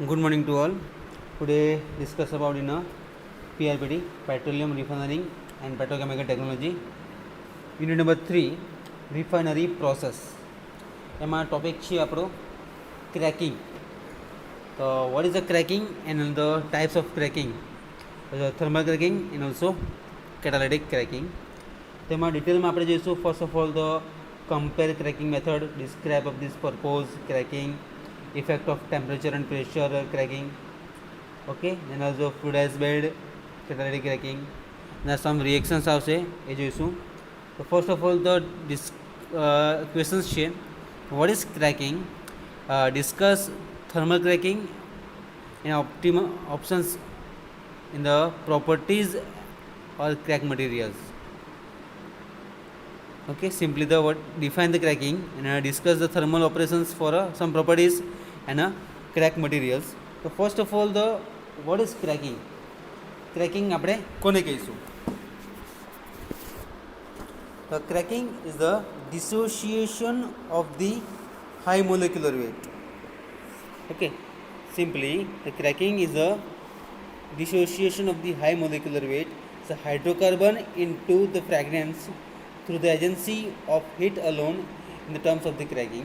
Good morning to all. Today discuss about PRPT, Petroleum Refining and Petrochemical Technology. Unit number 3, Refinery Process. એમાં topic છે આપણો cracking. So what is the cracking and the types of cracking? Thermal cracking and also catalytic cracking. તેમાં ડિટેલમાં આપણે જોઈશું. First of all the compare cracking method, describe of this purpose cracking, effect of temperature and pressure cracking. Okay, then also fluidized bed catalytic cracking. There are some reactions આવશે એ જોઈશું. So first of all the questions છે, what is cracking, discuss thermal cracking and optimal options in the properties or crack materials. Okay, simply the word define the cracking and discuss the thermal operations for some properties and crack materials. So first of all the what is cracking? Cracking આપણે કોને કહીશું? The cracking is the dissociation of the high molecular weight. Okay, simply the cracking is the dissociation of the high molecular weight, the hydrocarbon into the fragments through the agency of heat alone in the terms of the cracking.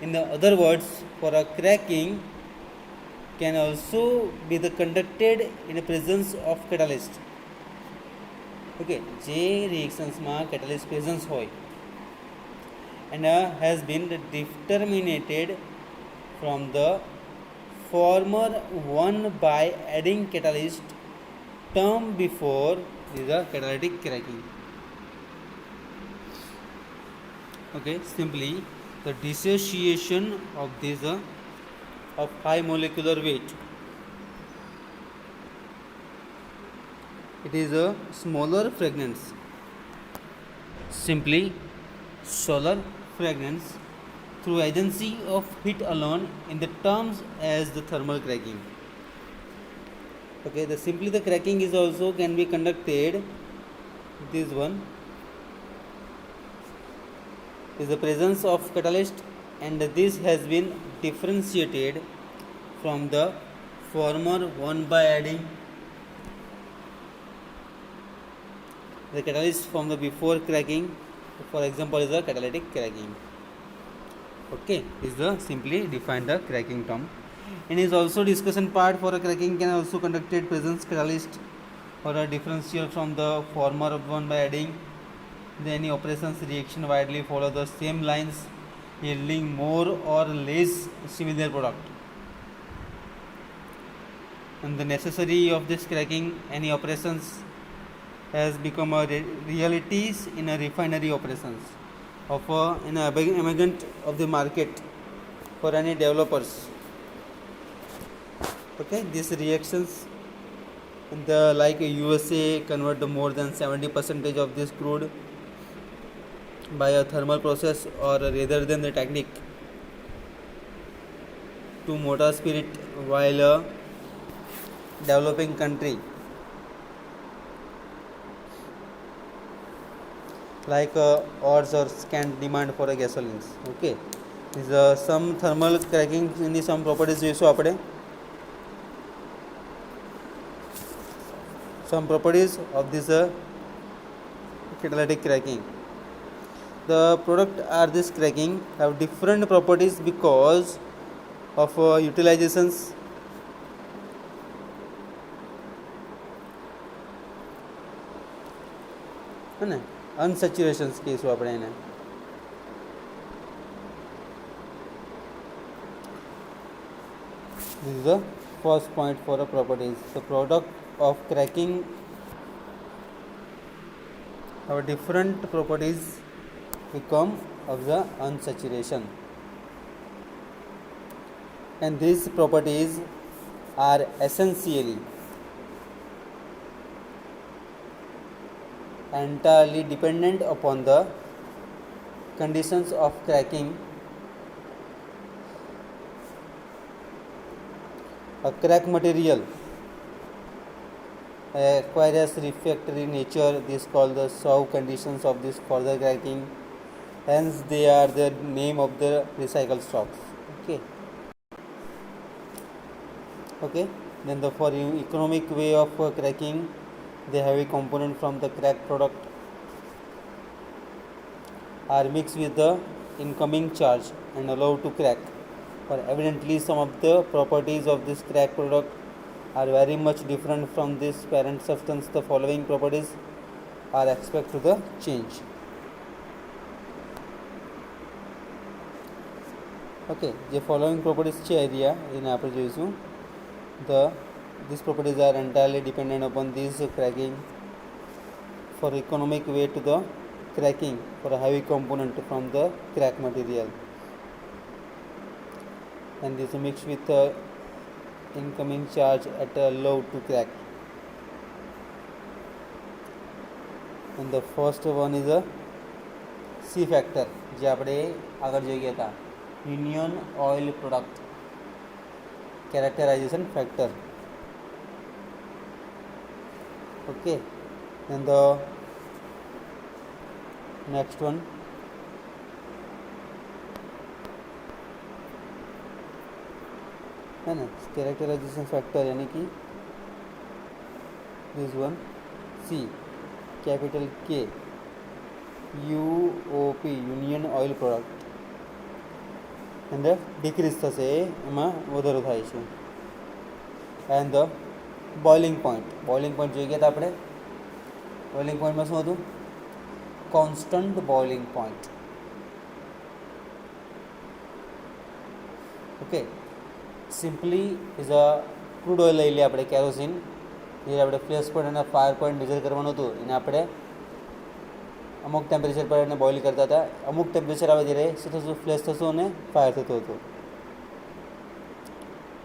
In the other words, for a cracking can also be the conducted in the presence of catalyst. Okay, જે reactionsમાં catalyst presence હોય and has been determined from the former one by adding catalyst term before the catalytic cracking. Okay, simply the dissociation of this of high molecular weight. It is a smaller fragments. Simply solar fragments through agency of heat alone in the terms as the thermal cracking. Okay, simply the cracking is also can be conducted. This one is the presence of catalyst and this has been differentiated from the former one by adding the catalyst from the before cracking. For example is the catalytic cracking. Okay, is the simply define the cracking term. And is also discussion part for a cracking can also conducted presence catalyst or a differential from the former one by adding. Then any operations reaction widely follow the same lines, yielding more or less similar product. And the necessity of this cracking any operations has become a realities in a refinery operations of an emergent of the market for any developers. Okay, these reactions in the like USA convert more than 70% of this crude by a thermal process or rather than the technique to motor spirit, while a developing country like odds or scant demand for a gasolines. Okay, is some thermal cracking in the some properties જોઈશું આપણે. Some properties of this catalytic cracking. The product are this cracking have different properties because of utilizations. है unsaturations કહીશું આપણે એને. This is the first point for a properties. The product of cracking have different properties become of the unsaturation, and these properties are essentially entirely dependent upon the conditions of cracking. A crack material acquires refractory nature. This is called the Shaw conditions of this further cracking. Hence they are the name of the recycled stocks. Okay. Okay, then the for economic way of cracking, the heavy component from the cracked product are mixed with the incoming charge and allowed to crack. For evidently, some of the properties of this cracked product are very much different from this parent substance. The following properties are expected to the change. Okay, the following properties છે area એને આપણે જોઈશું. The these properties are entirely dependent upon this cracking. For economic way to the cracking for a heavy component from the crack material, and this is mixed with the incoming charge at a low to crack. And the first one is a C factor જે આપણે આગળ જોઈ ગયા હતા, Union Oil Product characterization factor. Okay, and the next one है ना characterisation factor यानी कि दिस वन सी कैपिटल के UOP यूनियन ऑयल प्रोडक्ट અંદર ડિક્રીઝ થશે એમાં વધારો થાય છે. એન્ડ ધ બોઇલિંગ પોઈન્ટ જોઈ ગયા હતા આપણે. બોઇલિંગ પોઈન્ટમાં શું હતું? Constant boiling point. Okay, simply is a crude oil લઈ લઈએ આપણે, કેરોસીન. જે આપણે ફ્લેશ પોઈન્ટ અને ફાયર પોઈન્ટ મેજર કરવાનું હતું એને આપણે અમુક ટેમ્પરેચર પર એને બોઇલ કરતા હતા. અમુક ટેમ્પરેચર આવે ત્યારે શું થતું? ફ્લેશ થતું અને ફાયર થતું હતું.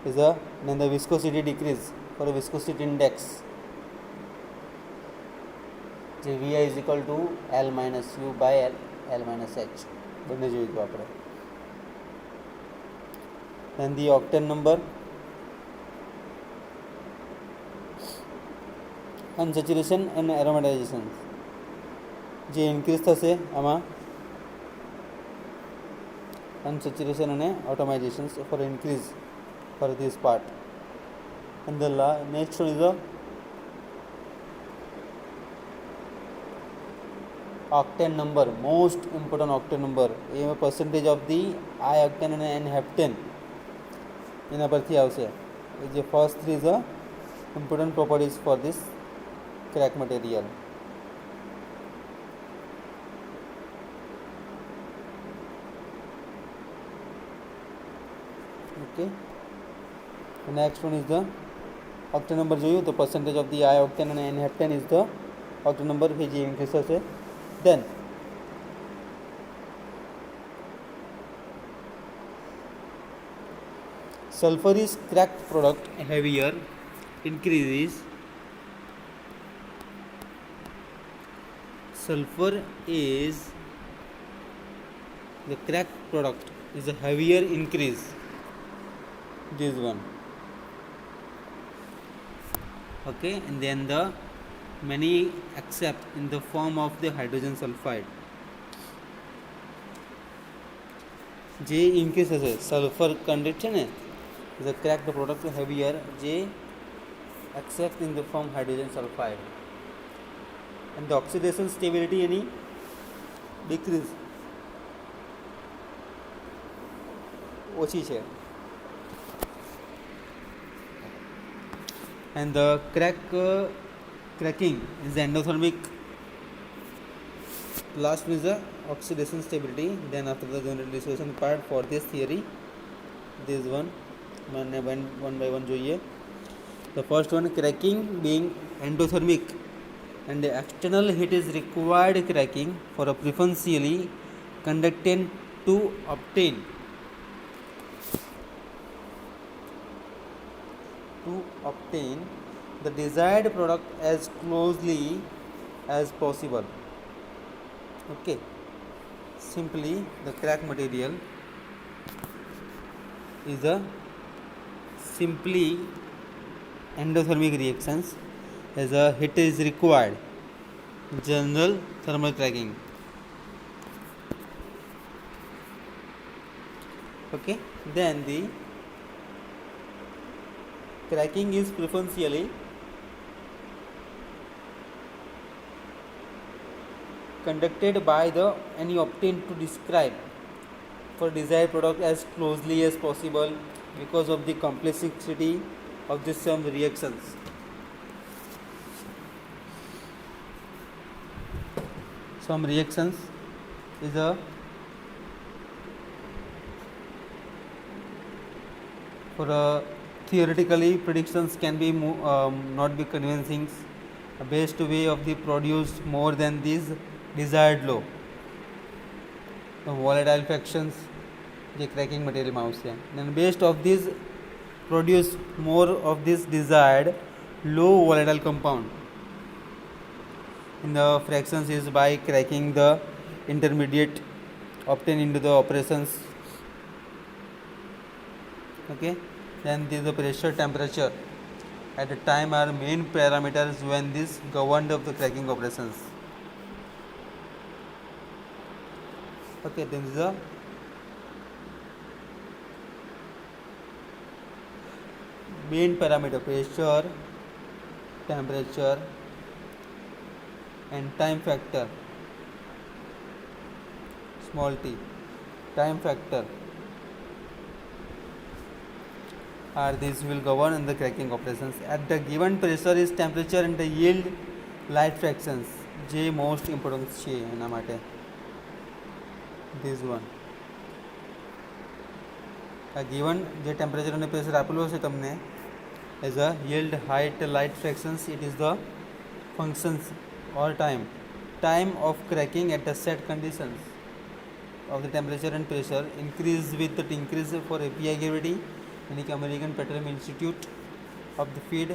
Is a then the viscosity decrease for a viscosity index જે VI is equal to L minus U by L minus H બંને જોઈ ગયું આપણે. then the octane number, unsaturation and aromatization જે ઇન્ક્રીઝ થશે આમાં unsaturation અને automation for increase for this part. and the next one is the octane number, most important octane number. A percentage of the I octane અને N heptane એના પરથી આવશે. એ જે first three is important properties for this crack material. Okay, the next one is the octane number જોયું તો percentage of the I octane and N heptane is the octane number જે increase થશે. then sulfur is cracked product heavier increases. Sulfur is the cracked product is a heavier increase. This one. Okay, and then the many accept in the form of the hydrogen sulfide. જે increase થશે sulphur content છે ને is a cracked product heavier જે accept in the form hydrogen sulphide. And the oxidation stability એની decrease ઓછી છે. and the cracking is the endothermic. last one is the oxidation stability. then after the general dissolution part for this theory, this one one by one જોઈએ. the first one, cracking being endothermic and the external heat is required cracking for a preferentially conductant to obtain the desired product as closely as possible. Okay, simply the crack material is a simply endothermic reactions as a heat is required, general thermal cracking. Okay, then the cracking is preferentially conducted by the and obtained to describe for desired product as closely as possible because of the complexity of the some reactions. Some reactions is a for theoretically predictions can be not be convincing. A best way of the produced more than this desired law. The volatile fractions જે cracking material માં આવશે. Then based of these produce more of this desired low volatile compound in the fractions is by cracking the intermediate obtained into the operations. Okay, then the pressure, temperature at the time are main parameters when this governed of the cracking operations. Okay, then is the main parameter pressure, temperature and time factor, small t, time factor are these will govern in the cracking operations. At the given pressure is temperature and the yield light fractions જે most important છે એના માટે. This one a given જે temperature અને pressure આપેલું હશે તમને as a yield height light fractions, it is the functions or time of cracking at the set conditions of the temperature and pressure increase with the increase for API gravity in the American Petroleum Institute of the feed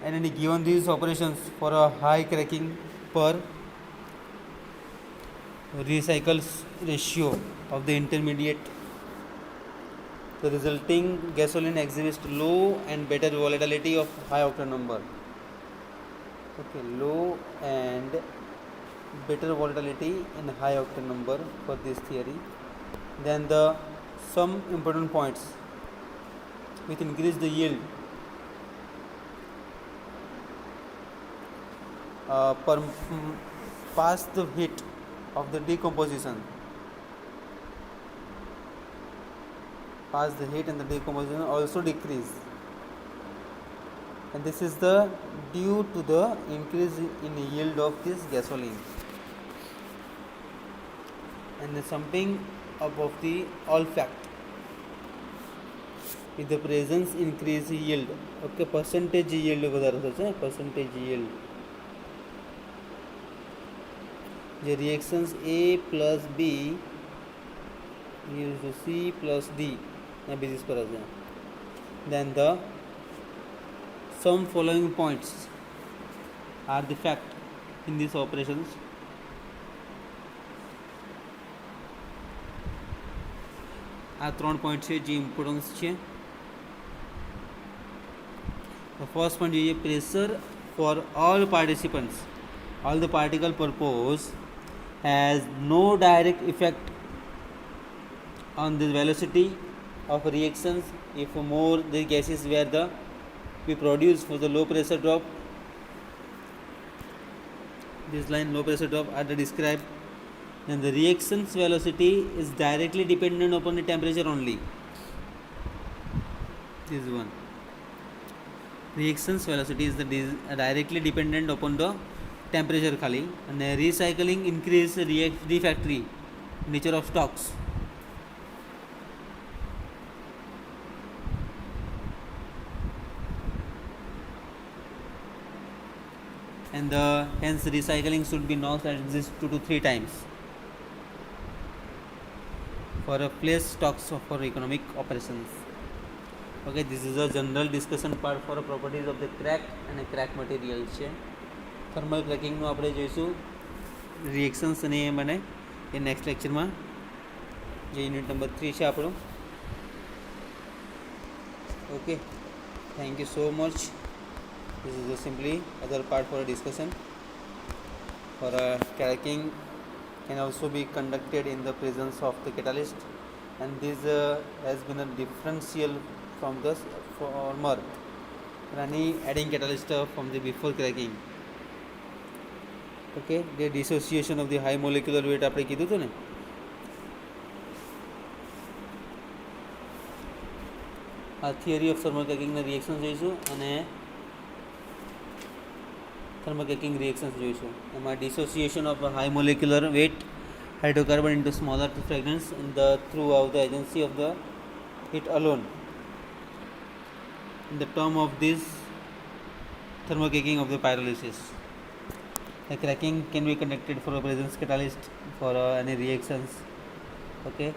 and any given these operations for a high cracking per recycles ratio of the intermediate, the resulting gasoline exhibits low and better volatility of high octane number. Okay, low and better volatility in high octane number for this theory. Then the some important points which increase the yield past the heat of the decomposition, past the heat and the decomposition also decrease, and this is the due to the increase in yield of this gasoline and the summing up of the all fact with the presence increase yield. Okay, percentage yield વધારે થશે, percentage yield the reactions A plus B is to C plus D na basis પર હશે. Then the some following points are the fact in these operations. આ ત્રણ point છે જે importance છે. The first point is pressure for all participants, all the particle purpose has no direct effect on the velocity of reactions if more the gases were the we produce for the low pressure drop. This line low pressure drop are the described, and the reactions velocity is directly dependent upon the temperature only. This one reactions velocity is the directly dependent upon the temperature खाली, and the recycling increase refractory nature of stocks. And the hence recycling should be not at least 2 to 3 times for a place stocks for economic operations. Okay, this is a general discussion part for properties of the crack and a crack material છે. Thermal ક્રેકિંગનું આપણે જોઈશું reactions અને એ મને એ next લેક્ચરમાં જે unit number 3 છે આપણું. Okay, thank you so much. This is simply other part for a discussion. For cracking can also be conducted in the presence of the catalyst and this has been a differential from the former runny adding catalyst from the before cracking. Okay, the dissociation of the high molecular weight આપણે કીધું હતું ને, આ theory of thermal ક્રેકિંગના reaction જોઈશું અને thermal cracking reactions જોઈશું. એમાં dissociation of high molecular weight hydrocarbon into smaller fragments in the throughout the agency of the heat alone. In the term of this thermal cracking of the pyrolysis, the cracking can be conducted for a presence catalyst for any reactions. Okay,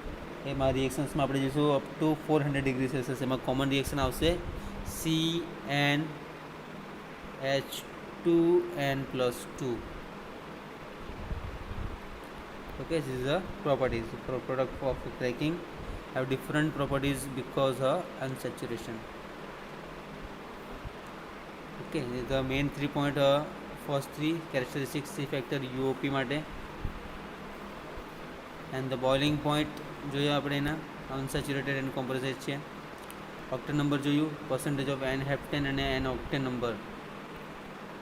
એમાં રિએક્શન્સમાં આપણે જોઈશું up to 400 degree Celsius. એમાં common reaction આવશે CnH2n+2. Okay, this is the properties. Product of cracking have different properties because of unsaturation. Okay, the main 3 point first 3 characteristics C factor UOP માટે, and the boiling point જોઈએ આપણે એના unsaturated and compressed છે. Octane number જોયું, percentage of n heptane અને n octane number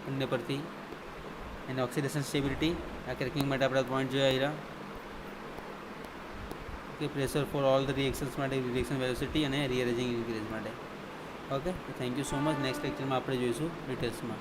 બંને પરથી, અને ઓક્સિડેશન સ્ટેબિલિટી આ ક્રેકિંગ માટે આપણા પોઈન્ટ જોયા આવ્યા. Okay, pressure for all the reactions માટે, રિએક્શન વેલોસિટી અને રીઅરેન્જિંગ ઇન્ક્રીઝ માટે. Okay, thank you so much. Next લેક્ચરમાં આપણે જોઈશું ડિટેલ્સમાં.